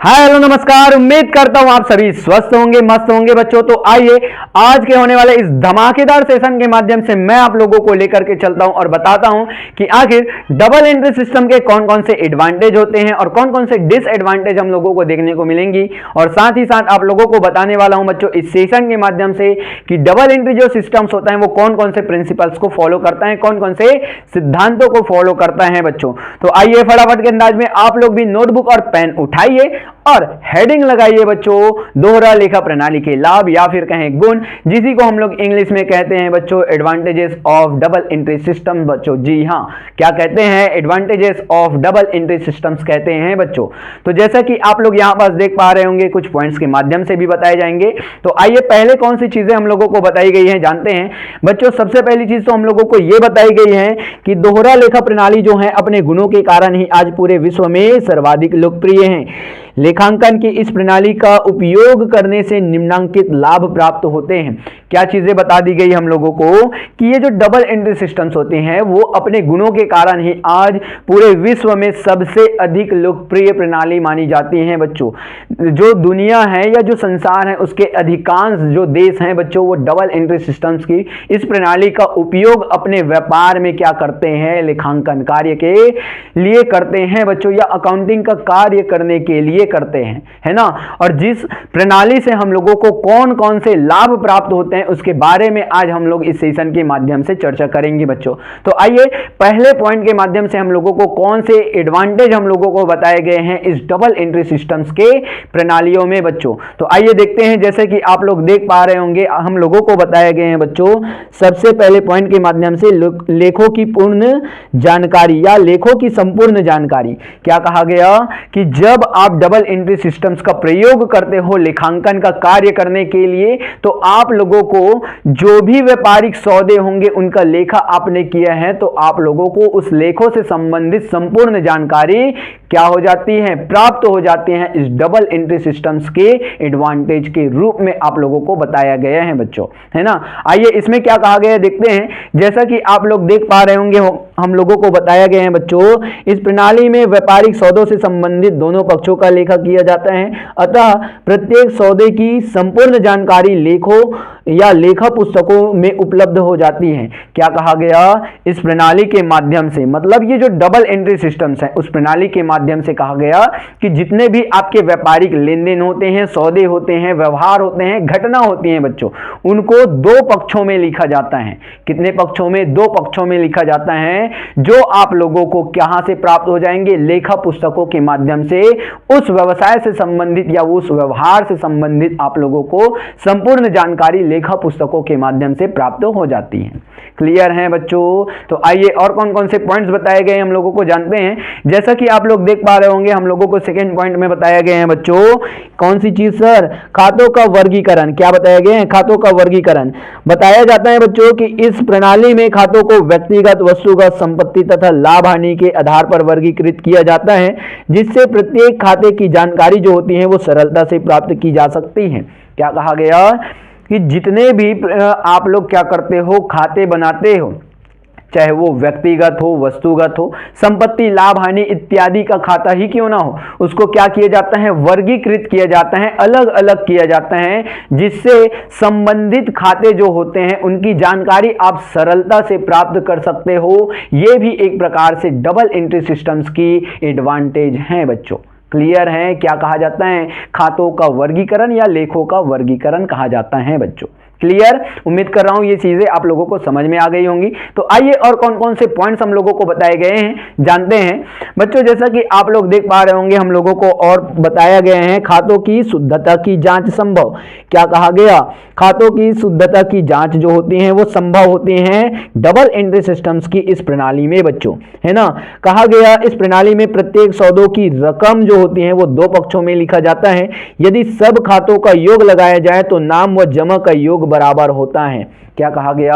Hi hello नमस्कार। उम्मीद करता हूं आप सभी स्वस्थ होंगे, मस्त होंगे बच्चों। तो आइए आज के होने वाले इस धमाकेदार सेशन के माध्यम से मैं आप लोगों को लेकर के चलता हूं और बताता हूं कि आखिर डबल एंट्री सिस्टम के कौन कौन से एडवांटेज होते हैं और कौन कौन से डिसएडवांटेज हम लोगों को देखने को मिलेंगी। और साथ ही साथ आप लोगों को बताने वाला हूं बच्चों इस सेशन के माध्यम से कि डबल एंट्री जो सिस्टम्स होता है वो कौन कौन से प्रिंसिपल्स को फॉलो करता है, कौन कौन से सिद्धांतों को फॉलो करता है बच्चों। तो आइए फटाफट के अंदाज में आप लोग भी नोटबुक और पेन उठाइए और हेडिंग लगाइए बच्चों, दोहरा लेखा प्रणाली के लाभ या फिर कहें गुण, जिसी को हम लोग इंग्लिश में कहते हैं बच्चों advantages of double entry system. बच्चों जी हां, क्या कहते हैं? Advantages of double entry systems कहते हैं बच्चों। तो जैसा कि आप लोग यहां पास देख पा रहे होंगे, कुछ पॉइंट्स के माध्यम से भी बताए जाएंगे। तो आइए पहले कौन सी चीजें हम लोगों को बताई गई हैं जानते हैं बच्चों। सबसे पहली चीज तो हम लोगों को यह बताई गई है कि दोहरा लेखा प्रणाली जो है अपने गुणों के कारण ही आज पूरे विश्व में सर्वाधिक लोकप्रिय है। लेखांकन की इस प्रणाली का उपयोग करने से निम्नलिखित लाभ प्राप्त होते हैं। क्या चीजें बता दी गई हम लोगों को कि ये जो डबल एंट्री सिस्टम्स होते हैं वो अपने गुणों के कारण ही आज पूरे विश्व में सबसे अधिक लोकप्रिय प्रणाली मानी जाती हैं बच्चों। जो दुनिया है या जो संसार है उसके अधिकांश जो देश हैं बच्चों, वो डबल एंट्री सिस्टम्स की इस प्रणाली का उपयोग अपने व्यापार में क्या करते हैं? लेखांकन कार्य के लिए करते हैं बच्चों, या अकाउंटिंग का कार्य करने के लिए करते हैं, है ना। और जिस प्रणाली से हम लोगों को कौन कौन से लाभ प्राप्त होते हैं उसके बारे में आज हम लोग इस सेशन के माध्यम से चर्चा करेंगे बच्चों। तो आइए पहले पॉइंट के माध्यम से हम लोगों को कौन से एडवांटेज हम लोगों को बताए गए हैं इस डबल एंट्री सिस्टम्स के प्रणालियों में बच्चों। तो आइए देखते हैं। जैसे कि आप लोग देख पा रहे होंगे हम लोगों को बताए गए हैं बच्चों, सबसे पहले पॉइंट के माध्यम से लेखों की पूर्ण जानकारी या लेखों की संपूर्ण जानकारी। क्या कहा गया कि जब आप डबल एंट्री सिस्टम्स का प्रयोग करते हो लेखांकन का कार्य करने के लिए, तो आप लोगों को जो भी व्यापारिक सौदे होंगे उनका लेखा आपने किया है, तो आप लोगों को उस लेखों से संबंधित संपूर्ण जानकारी क्या हो जाती है? प्राप्त हो जाती है। इस डबल एंट्री सिस्टम्स के एडवांटेज के रूप में आप लोगों को बताया गया है बच्चों, है ना। आइए इसमें क्या कहा गया है देखते हैं। जैसा कि आप लोग देख पा रहे होंगे हम लोगों को बताया गया है बच्चों, इस प्रणाली में व्यापारिक सौदों से संबंधित दोनों पक्षों का लेखा किया जाता है। अतः प्रत्येक सौदे की संपूर्ण जानकारी लेखों या लेखा पुस्तकों में उपलब्ध हो जाती है। क्या कहा गया? इस प्रणाली के माध्यम से, मतलब ये जो डबल एंट्री सिस्टम्स है उस प्रणाली के माध्यम से कहा गया कि जितने भी आपके व्यापारिक लेन देन होते हैं, सौदे होते हैं, व्यवहार होते हैं, घटना होती है बच्चों, उनको दो पक्षों में लिखा जाता है। कितने पक्षों में? दो पक्षों में लिखा जाता है, जो आप लोगों को कहां से प्राप्त हो जाएंगे? लेखा पुस्तकों के माध्यम से। उस व्यवसाय से संबंधित या उस व्यवहार से संबंधित आप लोगों को संपूर्ण जानकारी लेखा पुस्तकों के माध्यम से प्राप्त हो जाती है। क्लियर है बच्चों? तो आइए और कौन कौन से पॉइंट्स बताए गए हम लोगों को जानते हैं। जैसा कि आप लोग देख पा रहे होंगे हम लोगों को सेकंड पॉइंट में बताया गया है बच्चों, कौन सी चीज सर? खातों का वर्गीकरण। क्या बताया गया है? खातों का वर्गीकरण। बताया जाता है बच्चों कि इस प्रणाली में खातों को व्यक्तिगत, वस्तुगत, संपत्ति तथा लाभ हानि के आधार पर वर्गीकृत किया जाता है, जिससे प्रत्येक खाते की जानकारी जो होती है वो सरलता से प्राप्त की जा सकती है। क्या कहा गया कि जितने भी आप लोग क्या करते हो, खाते बनाते हो, चाहे वो व्यक्तिगत हो, वस्तुगत हो, संपत्ति, लाभ हानि इत्यादि का खाता ही क्यों ना हो, उसको क्या किया जाता है? वर्गीकृत किया जाता है, अलग अलग किया जाता है, जिससे संबंधित खाते जो होते हैं उनकी जानकारी आप सरलता से प्राप्त कर सकते हो। यह भी एक प्रकार से डबल एंट्री सिस्टम्स की एडवांटेज है बच्चों। क्लियर है? क्या कहा जाता है? खातों का वर्गीकरण या लेखों का वर्गीकरण कहा जाता है बच्चों। क्लियर? उम्मीद कर रहा हूं ये चीजें आप लोगों को समझ में आ गई होंगी। तो आइए और कौन कौन से पॉइंट्स हम लोगों को बताए गए हैं जानते हैं बच्चों। जैसा कि आप लोग देख पा रहे होंगे हम लोगों को और बताया गया है खातों की शुद्धता की जांच संभव। क्या कहा गया? खातों की शुद्धता की जांच जो होती है वो संभव होती है डबल एंट्री सिस्टम्स की इस प्रणाली में बच्चों, है ना। कहा गया इस प्रणाली में प्रत्येक सौदों की रकम जो होती है वो दो पक्षों में लिखा जाता है। यदि सब खातों का योग लगाया जाए तो नाम व जमा का योग बराबर होता है। क्या कहा गया?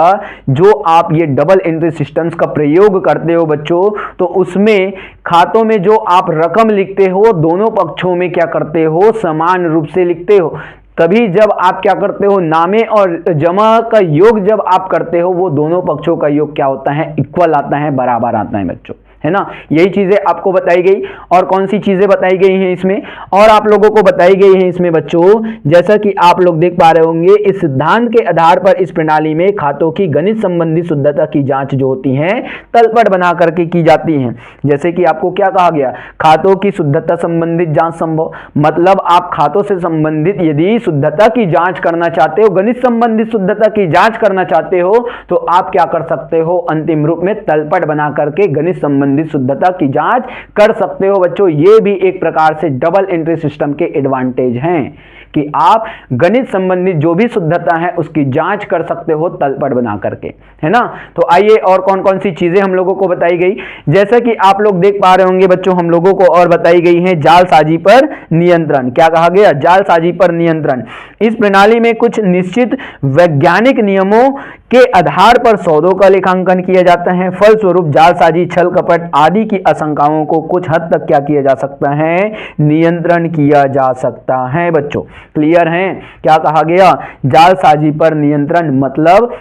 जो आप ये डबल एंट्री सिस्टम्स का प्रयोग करते हो बच्चों, तो उसमें खातों में जो आप रकम लिखते हो दोनों पक्षों में क्या करते हो? समान रूप से लिखते हो। तभी जब आप क्या करते हो? नामे और जमा का योग जब आप करते हो वो दोनों पक्षों का योग क्या होता है? इक्वल आता है, बराबर आता है बच्चों। है ना। यही चीजें आपको बताई गई। और कौन सी चीजें बताई गई हैं इसमें, और आप लोगों को बताई गई हैं इसमें बच्चों, जैसा कि आप लोग देख पा रहे होंगे, इस सिद्धांत के आधार पर इस प्रणाली में खातों की गणित संबंधी शुद्धता की जांच जो होती है तलपट बना करके की जाती है। जैसे कि आपको क्या कहा गया, खातों की शुद्धता संबंधित जांच संभव, मतलब आप खातों से संबंधित यदि शुद्धता की जांच करना चाहते हो, गणित संबंधित शुद्धता की जांच करना चाहते हो, तो आप क्या कर सकते हो, अंतिम रूप में तलपट बना करके गणित संबंधित शुद्धता की जांच कर सकते हो बच्चों। ये भी एक प्रकार से डबल एंट्री सिस्टम के एडवांटेज हैं कि आप गणित संबंधित जो भी शुद्धता है उसकी जांच कर सकते हो तलपट बना करके, है ना। तो आइए और कौन कौन सी चीजें हम लोगों को बताई गई, जैसा कि आप लोग देख पा रहे होंगे बच्चों, हम लोगों को और बताई गई है जालसाजी पर नियंत्रण। क्या कहा गया, जालसाजी पर नियंत्रण। इस प्रणाली में कुछ निश्चित वैज्ञानिक नियमों के आधार पर सौदों का लेखांकन किया जाता है। फलस्वरूप जालसाजी, छल कपट आदि की आशंकाओं को कुछ हद तक क्या किया जा सकता है, नियंत्रण किया जा सकता है बच्चों। क्लियर है, क्या कहा गया, जालसाजी पर नियंत्रण, मतलब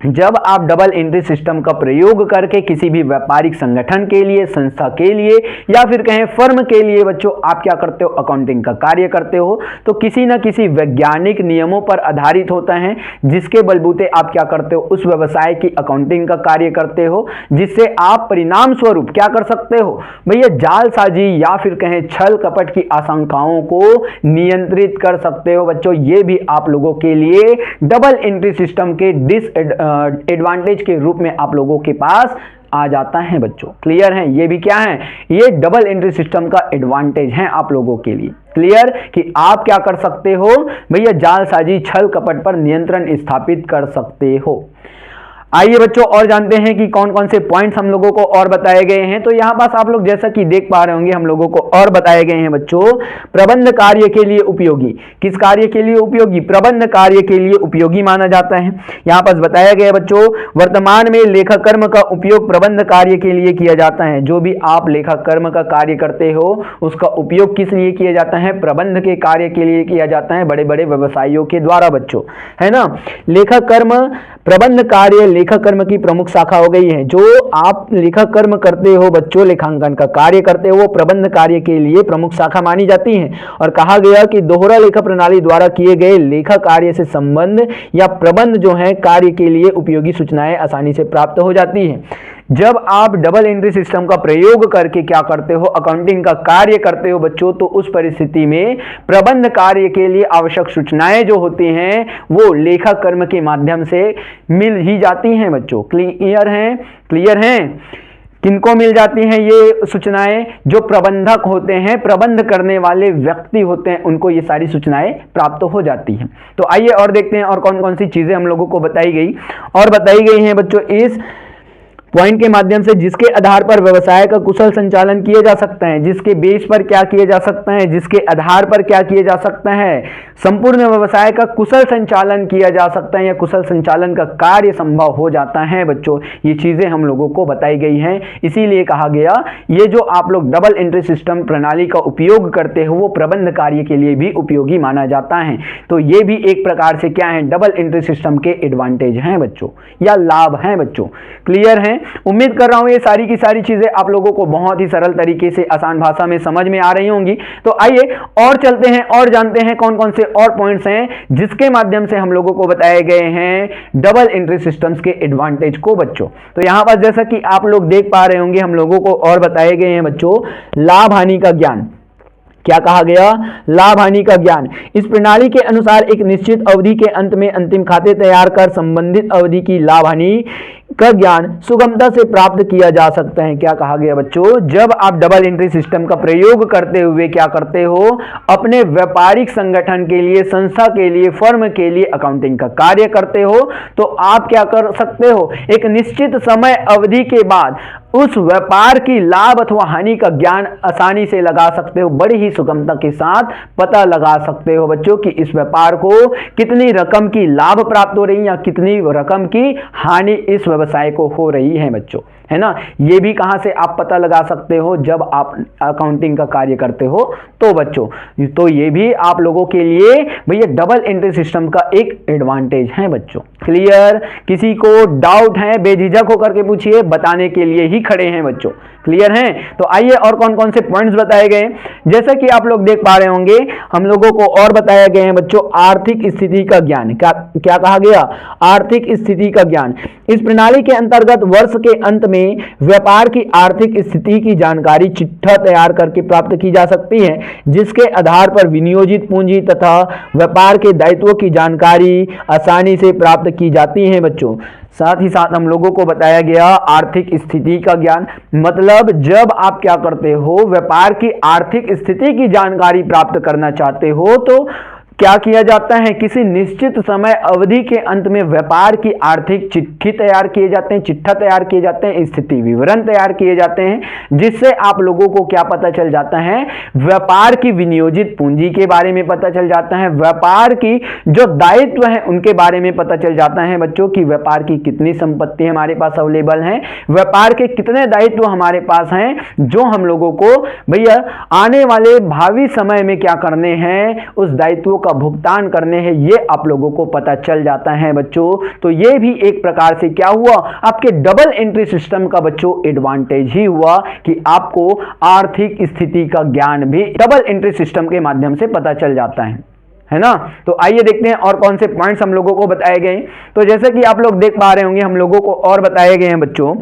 जब आप डबल एंट्री सिस्टम का प्रयोग करके किसी भी व्यापारिक संगठन के लिए, संस्था के लिए या फिर कहें फर्म के लिए बच्चों आप क्या करते हो, अकाउंटिंग का कार्य करते हो, तो किसी न किसी वैज्ञानिक नियमों पर आधारित होता है जिसके बलबूते आप क्या करते हो, उस व्यवसाय की अकाउंटिंग का कार्य करते हो, जिससे आप परिणाम स्वरूप क्या कर सकते हो भैया, जालसाजी या फिर कहें छल कपट की आशंकाओं को नियंत्रित कर सकते हो बच्चों। ये भी आप लोगों के लिए डबल एंट्री सिस्टम के एडवांटेज के रूप में आप लोगों के पास आ जाता है बच्चों। क्लियर है, ये भी क्या है, ये डबल एंट्री सिस्टम का एडवांटेज है आप लोगों के लिए। क्लियर कि आप क्या कर सकते हो भैया, जालसाजी छल कपट पर नियंत्रण स्थापित कर सकते हो। आइए बच्चों और जानते हैं कि कौन कौन से पॉइंट्स हम लोगों को और बताए गए हैं। तो यहां पास आप लोग जैसा कि देख पा रहे होंगे, हम लोगों को और बताए गए हैं बच्चों, प्रबंध कार्य के लिए उपयोगी। किस कार्य के लिए उपयोगी, प्रबंध कार्य के लिए उपयोगी माना जाता है। यहां पास बताया गया बच्चों, वर्तमान में लेखाकर्म का उपयोग प्रबंध कार्य के लिए किया जाता है। जो भी आप लेखाकर्म का कार्य करते हो उसका उपयोग किस लिए किया जाता है, प्रबंध के कार्य के लिए किया जाता है, बड़े बड़े व्यवसायियों के द्वारा बच्चों, है ना। लेखाकर्म प्रबंध कार्य लेखाकर्म की प्रमुख शाखा हो गई है। जो आप लेखाकर्म करते हो बच्चों, लेखांकन का कार्य करते हो, वो प्रबंध कार्य के लिए प्रमुख शाखा मानी जाती है। और कहा गया कि दोहरा लेखा प्रणाली द्वारा किए गए लेखा कार्य से संबंध या प्रबंध जो है कार्य के लिए उपयोगी सूचनाएं आसानी से प्राप्त हो जाती है। जब आप डबल एंट्री सिस्टम का प्रयोग करके क्या करते हो, अकाउंटिंग का कार्य करते हो बच्चों, तो उस परिस्थिति में प्रबंध कार्य के लिए आवश्यक सूचनाएं जो होती हैं वो लेखाकर्म के माध्यम से मिल ही जाती हैं बच्चों। क्लियर हैं, क्लियर हैं। किनको मिल जाती हैं ये सूचनाएं, जो प्रबंधक होते हैं, प्रबंध करने वाले व्यक्ति होते हैं, उनको ये सारी सूचनाएं प्राप्त हो जाती हैं। तो आइए और देखते हैं और कौन कौन सी चीजें हम लोगों को बताई गई और बताई गई हैं बच्चों इस पॉइंट के माध्यम से, जिसके आधार पर व्यवसाय का कुशल संचालन किया जा सकता है। जिसके बेस पर क्या किया जा सकता है, जिसके आधार पर क्या किया जा सकता है, संपूर्ण व्यवसाय का कुशल संचालन किया जा सकता है या कुशल संचालन का कार्य संभव हो जाता है बच्चों। ये चीजें हम लोगों को बताई गई हैं, इसीलिए कहा गया ये जो आप लोग डबल एंट्री सिस्टम प्रणाली का उपयोग करते हो वो प्रबंध कार्य के लिए भी उपयोगी माना जाता है। तो ये भी एक प्रकार से क्या है, डबल एंट्री सिस्टम के एडवांटेज हैं बच्चों या लाभ हैं बच्चों। क्लियर है, उम्मीद कर रहा हूं ये सारी की सारी चीजें आप लोगों को बहुत ही सरल तरीके से आसान भाषा में समझ में आ रही होंगी। तो आइए और चलते हैं और जानते हैं कौन कौन से और पॉइंट्स हैं जिसके माध्यम से हम लोगों को बताए गए हैं डबल एंट्री सिस्टम्स के एडवांटेज को बच्चों। तो यहां पर जैसा कि आप लोग देख पा रहे होंगे, हम लोगों को और बताए गए हैं बच्चों लाभ हानि का ज्ञान। क्या कहा गया, लाभ हानि का ज्ञान। इस प्रणाली के अनुसार एक निश्चित अवधि के अंत में अंतिम खाते तैयार कर संबंधित अवधि की लाभ हानि का ज्ञान सुगमता से प्राप्त किया जा सकता है। क्या कहा गया बच्चों, जब आप डबल एंट्री सिस्टम का प्रयोग करते हुए क्या करते हो, अपने व्यापारिक संगठन के लिए, संस्था के लिए, फर्म के लिए अकाउंटिंग का कार्य करते हो, तो आप क्या कर सकते हो, एक निश्चित समय अवधि के बाद उस व्यापार की लाभ अथवा हानि का ज्ञान आसानी से लगा सकते हो, बड़ी ही सुगमता के साथ पता लगा सकते हो बच्चों कि इस व्यापार को कितनी रकम की लाभ प्राप्त हो रही है या कितनी रकम की हानि इस व्यवसाय को हो रही है बच्चों। है ना। ये भी कहां से आप पता लगा सकते हो, जब आप अकाउंटिंग का कार्य करते हो तो बच्चों। तो ये भी आप लोगों के लिए भैया डबल एंट्री सिस्टम का एक एडवांटेज है बच्चों। क्लियर? किसी को डाउट है बेझिझक होकर के पूछिए, बताने के लिए ही खड़े हैं बच्चों। क्लियर है? तो आइए और कौन कौन से पॉइंट्स बताए गए, जैसा कि आप लोग देख पा रहे होंगे हम लोगों को और बताया गया है बच्चों आर्थिक स्थिति का ज्ञान। क्या कहा गया? आर्थिक स्थिति का ज्ञान। इस प्रणाली के अंतर्गत वर्ष के अंत में व्यापार की आर्थिक स्थिति की जानकारी चिट्ठा तैयार करके प्राप्त की जा सकती है, जिसके आधार पर विनियोजित पूंजी तथा व्यापार के दायित्वों की जानकारी आसानी से प्राप्त की जाती है बच्चों। साथ ही साथ हम लोगों को बताया गया आर्थिक स्थिति का ज्ञान, मतलब जब आप क्या करते हो, व्यापार की आर्थिक स्थिति की जानकारी प्राप्त करना चाहते हो तो क्या किया जाता है, किसी निश्चित समय अवधि के अंत में व्यापार की आर्थिक चिट्ठी तैयार किए जाते हैं, चिट्ठा तैयार किए जाते हैं, स्थिति विवरण तैयार किए जाते हैं, जिससे आप लोगों को क्या पता चल जाता है, व्यापार की विनियोजित पूंजी के बारे में पता चल जाता है, व्यापार की जो दायित्व है उनके बारे में पता चल जाता है बच्चों की व्यापार की कितनी संपत्ति हमारे पास अवेलेबल है, व्यापार के कितने दायित्व हमारे पास हैं, जो हम लोगों को भैया आने वाले भावी समय में क्या करने हैं, उस दायित्वों का भुगतान करने हैं, ये आप लोगों को पता चल जाता है बच्चों। तो ये भी एक प्रकार से क्या हुआ, आपके डबल एंट्री सिस्टम का बच्चों एडवांटेज ही हुआ कि आपको आर्थिक स्थिति का ज्ञान भी डबल एंट्री सिस्टम के माध्यम से पता चल जाता है ना। तो आइए देखते हैं और कौन से पॉइंट्स हम लोगों को बताए गए। तो जैसे कि आप लोग देख पा रहे होंगे हम लोगों को और बताए गए हैं बच्चों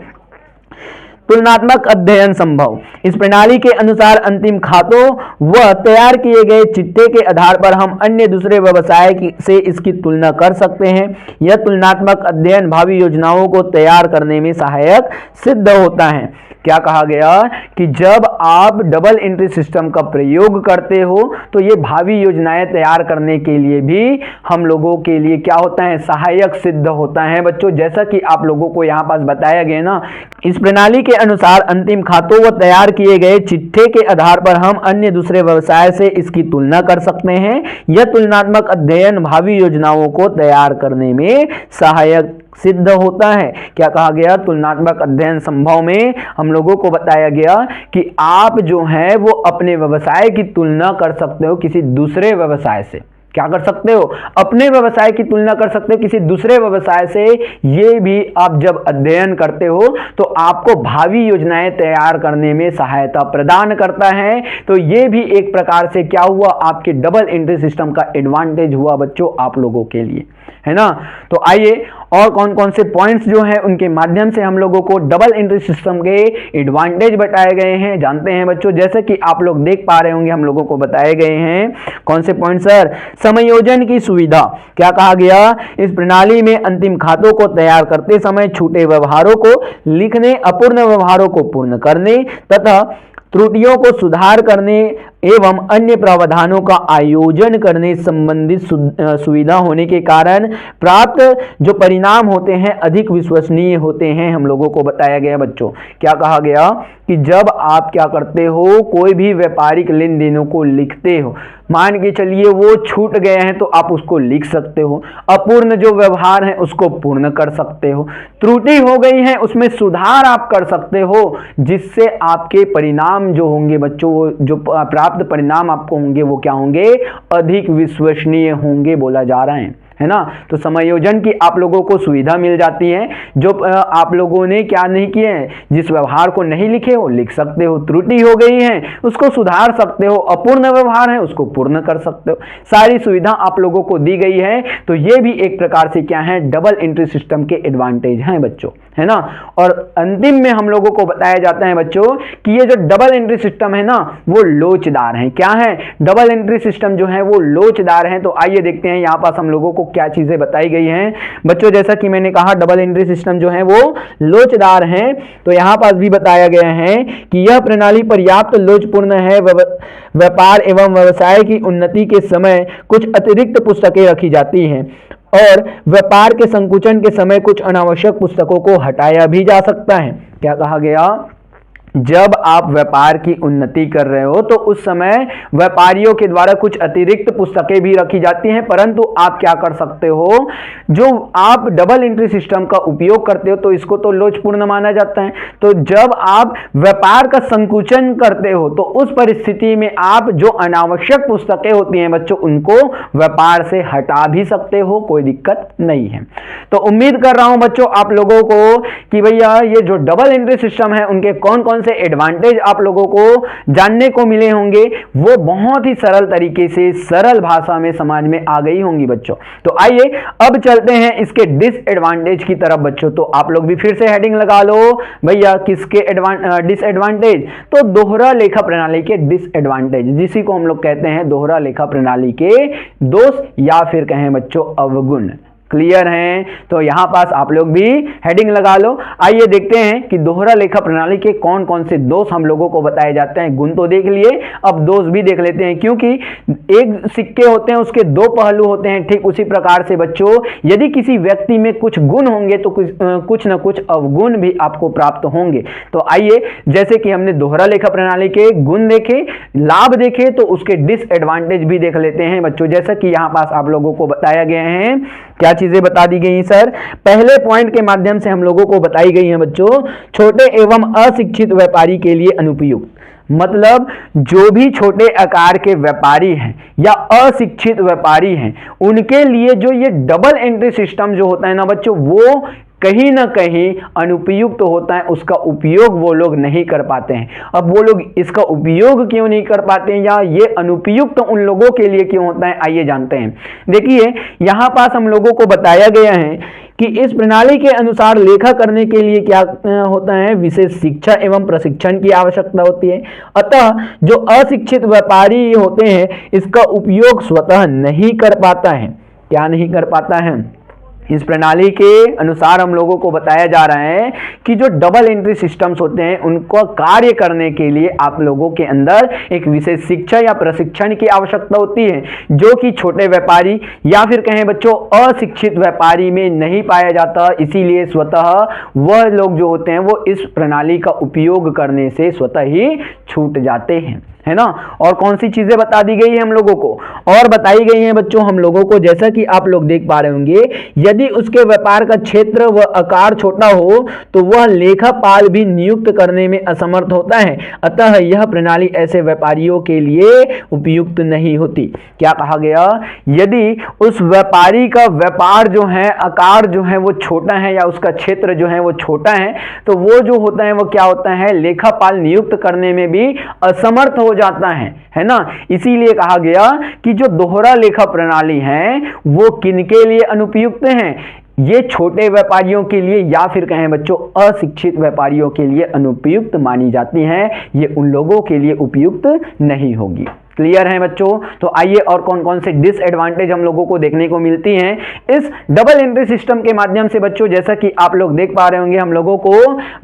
तुलनात्मक अध्ययन संभव। इस प्रणाली के अनुसार अंतिम खातों व तैयार किए गए चिट्ठे के आधार पर हम अन्य दूसरे व्यवसाय से इसकी तुलना कर सकते हैं। यह तुलनात्मक अध्ययन भावी योजनाओं को तैयार करने में सहायक सिद्ध होता है। क्या कहा गया कि जब आप डबल एंट्री सिस्टम का प्रयोग करते हो तो ये भावी योजनाएं तैयार करने के लिए भी हम लोगों के लिए क्या होता है, सहायक सिद्ध होता है बच्चों। जैसा कि आप लोगों को यहाँ पास बताया गया ना, इस प्रणाली के अनुसार अंतिम खातों व तैयार किए गए चिट्ठे के आधार पर हम अन्य दूसरे व्यवसाय से इसकी तुलना कर सकते हैं। यह तुलनात्मक अध्ययन भावी योजनाओं को तैयार करने में सहायक सिद्ध होता है। क्या कहा गया, तुलनात्मक अध्ययन संभव में हम लोगों को बताया गया कि आप जो है वो अपने व्यवसाय की तुलना कर सकते हो किसी दूसरे व्यवसाय से। क्या कर सकते हो, अपने व्यवसाय की तुलना कर सकते हो किसी दूसरे व्यवसाय से। ये भी आप जब अध्ययन करते हो तो आपको भावी योजनाएं तैयार करने में सहायता प्रदान करता है। तो ये भी एक प्रकार से क्या हुआ, आपके डबल एंट्री सिस्टम का एडवांटेज हुआ बच्चों आप लोगों के लिए, है ना। तो आइए और कौन कौन से पॉइंट्स जो हैं उनके माध्यम से हम लोगों को डबल एंट्री सिस्टम के एडवांटेज बताए गए हैं जानते हैं बच्चों। जैसे कि आप लोग देख पा रहे होंगे हम लोगों को बताए गए हैं कौन से पॉइंट सर, समायोजन की सुविधा। क्या कहा गया, इस प्रणाली में अंतिम खातों को तैयार करते समय छूटे व्यवहारों को लिखने, अपूर्ण व्यवहारों को पूर्ण करने तथा त्रुटियों को सुधार करने एवं अन्य प्रावधानों का आयोजन करने संबंधित सुविधा होने के कारण प्राप्त जो परिणाम होते हैं अधिक विश्वसनीय होते हैं, हम लोगों को बताया गया बच्चों। क्या कहा गया कि जब आप क्या करते हो, कोई भी व्यापारिक लेन देनों को लिखते हो, मान के चलिए वो छूट गए हैं तो आप उसको लिख सकते हो, अपूर्ण जो व्यवहार है उसको पूर्ण कर सकते हो, त्रुटि हो गई है उसमें सुधार आप कर सकते हो, जिससे आपके परिणाम जो होंगे बच्चों, वो जो प्राप्त परिणाम आपको होंगे वो क्या होंगे, अधिक विश्वसनीय होंगे बोला जा रहा है ना। तो समायोजन की आप लोगों को सुविधा मिल जाती है। जो आप लोगों ने क्या नहीं किए हैं, जिस व्यवहार को नहीं लिखे हो लिख सकते हो, त्रुटि हो गई है उसको सुधार सकते हो, अपूर्ण व्यवहार है उसको पूर्ण कर सकते हो, सारी सुविधा आप लोगों को दी गई है। तो ये भी एक प्रकार से क्या है, डबल एंट्री सिस्टम के एडवांटेज हैं बच्चों, है ना। और अंतिम में हम लोगों को बताया जाता है बच्चों कि ये जो डबल एंट्री सिस्टम है ना वो लोचदार है। क्या है, डबल एंट्री सिस्टम जो है वो लोचदार है। तो आइए देखते हैं यहाँ पास हम लोगों को क्या चीजें बताई गई हैं बच्चों। जैसा कि मैंने कहा डबल एंट्री सिस्टम जो है वो लोचदार है, तो यहाँ पास भी बताया गया है कि यह प्रणाली पर्याप्त लोचपूर्ण है। व्यापार एवं व्यवसाय की उन्नति के समय कुछ अतिरिक्त पुस्तकें रखी जाती हैं और व्यापार के संकुचन के समय कुछ अनावश्यक पुस्तकों को हटाया भी जा सकता है। क्या कहा गया जब आप व्यापार की उन्नति कर रहे हो तो उस समय व्यापारियों के द्वारा कुछ अतिरिक्त पुस्तकें भी रखी जाती हैं, परंतु आप क्या कर सकते हो, जो आप डबल एंट्री सिस्टम का उपयोग करते हो तो इसको तो लोचपूर्ण माना जाता है। तो जब आप व्यापार का संकुचन करते हो तो उस परिस्थिति में आप जो अनावश्यक पुस्तकें होती हैं बच्चों, उनको व्यापार से हटा भी सकते हो, कोई दिक्कत नहीं है। तो उम्मीद कर रहा हूं बच्चों आप लोगों को कि भैया ये जो डबल एंट्री सिस्टम है उनके कौन कौन से एडवांटेज आप लोगों को जानने को मिले होंगे, वो बहुत ही सरल तरीके से सरल भाषा में समझ में आ गई होंगी बच्चों। तो आइए अब चलते हैं इसके डिसएडवांटेज की तरफ बच्चों। तो आप लोग भी फिर से हेडिंग लगा लो भैया, किसके डिसएडवांटेज, तो दोहरा लेखा प्रणाली के डिसएडवांटेज, जिसी को हम लोग कहते हैं दोहरा लेखा प्रणाली के दोष या फिर कहें बच्चों अवगुण। क्लियर हैं? तो यहां पास आप लोग भी हेडिंग लगा लो। आइए देखते हैं कि दोहरा लेखा प्रणाली के कौन कौन से दोष हम लोगों को बताए जाते हैं। गुण तो देख लिए, अब दोष भी देख लेते हैं, क्योंकि एक सिक्के होते हैं उसके दो पहलू होते हैं। ठीक उसी प्रकार से बच्चों यदि किसी व्यक्ति में कुछ गुण होंगे तो कुछ ना कुछ अवगुण भी आपको प्राप्त होंगे। तो आइए, जैसे कि हमने दोहरा लेखा प्रणाली के गुण देखे, लाभ देखे, तो उसके डिसएडवांटेज भी देख लेते हैं बच्चों। जैसा कि यहां पास आप लोगों को बताया गया है, क्या चीजें बता दी गई सर, पहले पॉइंट के माध्यम से हम लोगों को बताई गई है बच्चों, छोटे एवं अशिक्षित व्यापारी के लिए अनुपयुक्त। मतलब जो भी छोटे आकार के व्यापारी हैं या अशिक्षित व्यापारी हैं, उनके लिए जो ये डबल एंट्री सिस्टम जो होता है ना बच्चों, वो कहीं ना कहीं अनुपयुक्त होता है, उसका उपयोग वो लोग नहीं कर पाते हैं। अब वो लोग इसका उपयोग क्यों नहीं कर पाते हैं या ये अनुपयुक्त उन लोगों के लिए क्यों होता है, आइए जानते हैं। देखिए यहां पास हम लोगों को बताया गया है कि इस प्रणाली के अनुसार लेखा करने के लिए क्या होता है, विशेष शिक्षा एवं प्रशिक्षण की आवश्यकता होती है। अतः जो अशिक्षित व्यापारी होते हैं इसका उपयोग स्वतः नहीं कर पाता है। क्या नहीं कर पाता है? इस प्रणाली के अनुसार हम लोगों को बताया जा रहा है कि जो डबल एंट्री सिस्टम्स होते हैं उनको कार्य करने के लिए आप लोगों के अंदर एक विशेष शिक्षा या प्रशिक्षण की आवश्यकता होती है, जो कि छोटे व्यापारी या फिर कहें बच्चों अशिक्षित व्यापारी में नहीं पाया जाता। इसीलिए स्वतः वह लोग जो होते हैं वो इस प्रणाली का उपयोग करने से स्वतः ही छूट जाते हैं, है ना। और कौन सी चीजें बता दी गई है हम लोगों को, और बताई गई हैं बच्चों हम लोगों को, जैसा कि आप लोग देख पा रहे होंगे, यदि उसके व्यापार का क्षेत्र व आकार छोटा हो तो वह लेखापाल भी नियुक्त करने में असमर्थ होता है। अतः यह प्रणाली ऐसे व्यापारियों के लिए उपयुक्त नहीं होती। क्या कहा गया? यदि उस व्यापारी का व्यापार जो है, आकार जो है वो छोटा है या उसका क्षेत्र जो है वो छोटा है, तो वो जो होता है वो क्या होता है, लेखापाल नियुक्त करने में भी असमर्थ हो जाता है ना। इसीलिए कहा गया कि जो दोहरा लेखा प्रणाली है वो किनके लिए अनुपयुक्त है, ये छोटे व्यापारियों के लिए या फिर कहें बच्चों अशिक्षित व्यापारियों के लिए अनुपयुक्त मानी जाती हैं। ये उन लोगों के लिए उपयुक्त नहीं होगी। क्लियर है बच्चों? तो आइए और कौन कौन से डिसएडवांटेज हम लोगों को देखने को मिलती हैं इस डबल एंट्री सिस्टम के माध्यम से बच्चों। जैसा कि आप लोग देख पा रहे होंगे हम लोगों को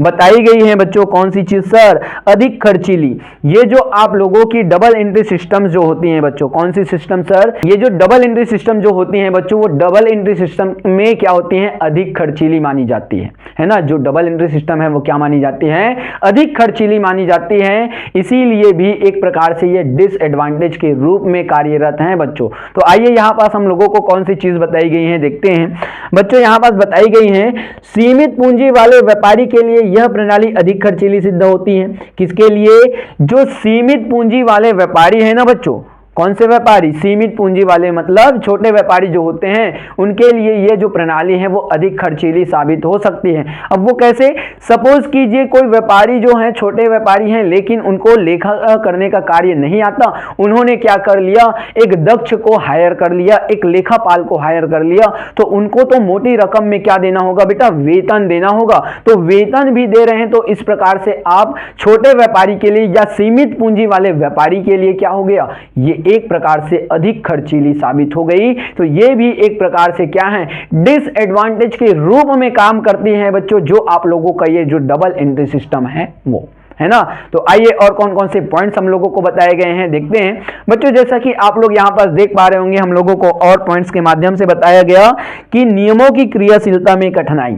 बताई गई है बच्चों, कौन सी चीज सर, अधिक खर्चीली। ये जो आप लोगों की डबल एंट्री सिस्टम जो होती हैं बच्चों, कौन सी सिस्टम सर, ये जो डबल एंट्री सिस्टम जो होती हैं बच्चों, वो डबल एंट्री सिस्टम में क्या होती हैं, अधिक खर्चीली मानी जाती है ना। जो डबल एंट्री सिस्टम है वो क्या मानी जाती है, अधिक खर्चीली मानी जाती है। इसीलिए भी एक प्रकार से ये डिसएडवांटेज के रूप में कार्यरत हैं बच्चों। तो आइए यहां पास हम लोगों को कौन सी चीज बताई गई है देखते हैं बच्चों। यहां पास बताई गई है, सीमित पूंजी वाले व्यापारी के लिए यह प्रणाली अधिक खर्चीली सिद्ध होती है। किसके लिए? जो सीमित पूंजी वाले व्यापारी है ना बच्चों, कौन से व्यापारी, सीमित पूंजी वाले, मतलब छोटे व्यापारी जो होते हैं उनके लिए ये जो प्रणाली है वो अधिक खर्चीली साबित हो सकती है। अब वो कैसे? सपोज कीजिए कोई व्यापारी जो है, छोटे व्यापारी हैं, लेकिन उनको लेखा करने का कार्य नहीं आता। उन्होंने क्या कर लिया, एक दक्ष को हायर कर लिया, एक लेखापाल को हायर कर लिया। तो उनको तो मोटी रकम में क्या देना होगा बेटा, वेतन देना होगा। तो वेतन भी दे रहे हैं, तो इस प्रकार से आप छोटे व्यापारी के लिए या सीमित पूंजी वाले व्यापारी के लिए क्या हो गया, ये एक प्रकार से अधिक खर्चीली साबित हो गई। तो ये भी एक प्रकार से क्या है, डिसएडवांटेज के रूप में काम करती है बच्चों, जो आप लोगों का ये जो डबल एंट्री सिस्टम है वो, है ना। तो आइए और कौन कौन से पॉइंट्स हम लोगों को बताए गए हैं देखते हैं बच्चों। जैसा कि आप लोग यहां पास देख पा रहे होंगे हम लोगों को और पॉइंट्स के माध्यम से बताया गया कि नियमों की क्रियाशीलता में कठिनाई।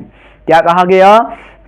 क्या कहा गया?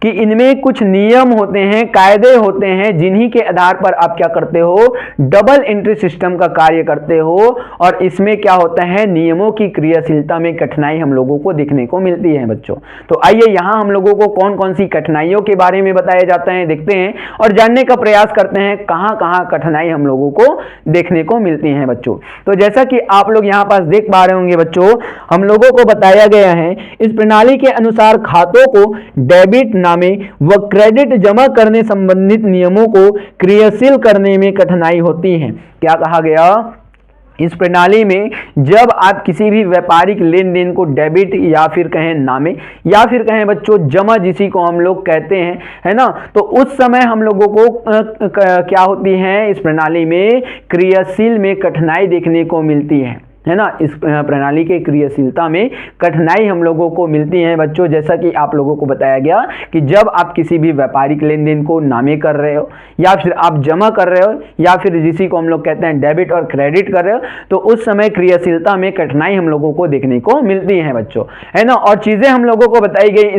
कि इनमें कुछ नियम होते हैं, कायदे होते हैं, जिन्हीं के आधार पर आप क्या करते हो, डबल एंट्री सिस्टम का कार्य करते हो। और इसमें क्या होता है, नियमों की क्रियाशीलता में कठिनाई हम लोगों को देखने को मिलती है बच्चों। तो आइए यहां हम लोगों को कौन कौन सी कठिनाइयों के बारे में बताया जाता है देखते हैं और जानने का प्रयास करते हैं कहां कहां कठिनाई हम लोगों को देखने को मिलती है बच्चों। तो जैसा कि आप लोग यहां पास देख पा रहे होंगे बच्चों, हम लोगों को बताया गया है इस प्रणाली के अनुसार खातों को डेबिट नामे व क्रेडिट जमा करने संबंधित नियमों को क्रियाशील करने में कठिनाई होती है। क्या कहा गया, इस प्रणाली में जब आप किसी भी व्यापारिक लेन देन को डेबिट या फिर कहें नामे या फिर कहें बच्चों जमा, जिसी को हम लोग कहते हैं, है ना, तो उस समय हम लोगों को क्या होती है, इस प्रणाली में क्रियाशील में कठिनाई देखने को मिलती है ना। इस प्रणाली के क्रियाशीलता में कठिनाई हम लोगों को मिलती है बच्चों। जैसा कि आप लोगों को बताया गया कि जब आप किसी भी व्यापारिक लेन देन को नामे कर रहे हो या फिर आप जमा कर रहे हो या फिर जिसी को हम लोग कहते हैं डेबिट और क्रेडिट कर रहे हो, तो उस समय क्रियाशीलता में कठिनाई हम लोगों को देखने को मिलती है बच्चों, है ना। और चीजें हम लोगों को बताई गई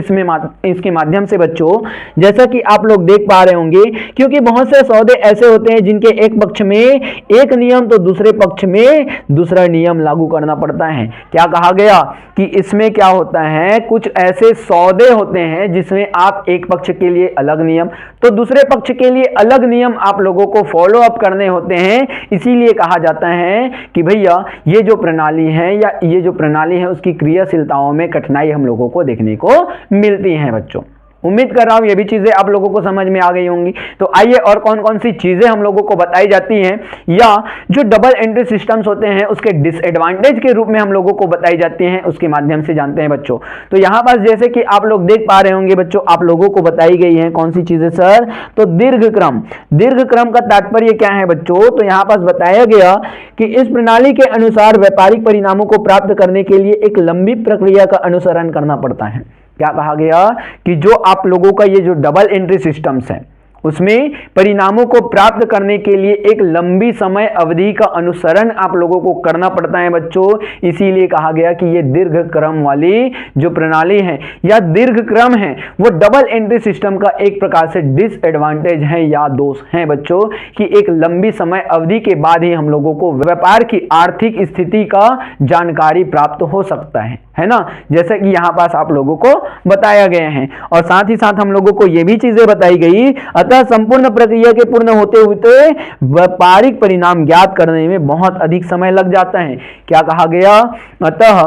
इसके माध्यम से बच्चों, जैसा कि आप लोग देख पा रहे होंगे, क्योंकि बहुत से सौदे ऐसे होते हैं जिनके एक पक्ष में एक नियम तो दूसरे पक्ष में दूसरा नियम लागू करना पड़ता है। क्या कहा गया कि इसमें क्या होता है, कुछ ऐसे सौदे होते हैं जिसमें आप एक पक्ष के लिए अलग नियम तो दूसरे पक्ष के लिए अलग नियम आप लोगों को फॉलो अप करने होते हैं। इसीलिए कहा जाता है कि भैया ये जो प्रणाली है या ये जो प्रणाली है उसकी क्रियाशीलताओं में कठिनाई हम लोगों को देखने को मिलती है बच्चों। उम्मीद कर रहा हूं ये भी चीजें आप लोगों को समझ में आ गई होंगी। तो आइए और कौन कौन सी चीजें हम लोगों को बताई जाती हैं या जो डबल एंट्री सिस्टम्स होते हैं उसके डिसएडवांटेज के रूप में हम लोगों को बताई जाती हैं, उसके माध्यम से जानते हैं बच्चों। तो यहां पास जैसे कि आप लोग देख पा रहे होंगे बच्चों, आप लोगों को बताई गई है कौन सी चीजें सर, तो दीर्घ क्रम। दीर्घ क्रम का तात्पर्य क्या है बच्चों, तो यहां पास बताया गया कि इस प्रणाली के अनुसार व्यापारिक परिणामों को प्राप्त करने के लिए एक लंबी प्रक्रिया का अनुसरण करना पड़ता है। क्या कहा गया कि जो आप लोगों का ये जो डबल एंट्री सिस्टम्स है उसमें परिणामों को प्राप्त करने के लिए एक लंबी समय अवधि का अनुसरण आप लोगों को करना पड़ता है बच्चों। इसीलिए कहा गया कि ये दीर्घ क्रम वाली जो प्रणाली है या दीर्घ क्रम है वो डबल एंट्री सिस्टम का एक प्रकार से डिसएडवांटेज है या दोष है बच्चों, कि एक लंबी समय अवधि के बाद ही हम लोगों को व्यापार की आर्थिक स्थिति का जानकारी प्राप्त हो सकता है ना, जैसे कि यहां पास आप लोगों को बताया गया है। और साथ ही साथ हम लोगों को यह भी चीजें बताई गई, अतः संपूर्ण प्रक्रिया के पूर्ण होते हुए व्यापारिक परिणाम ज्ञात करने में बहुत अधिक समय लग जाता है। क्या कहा गया, अतः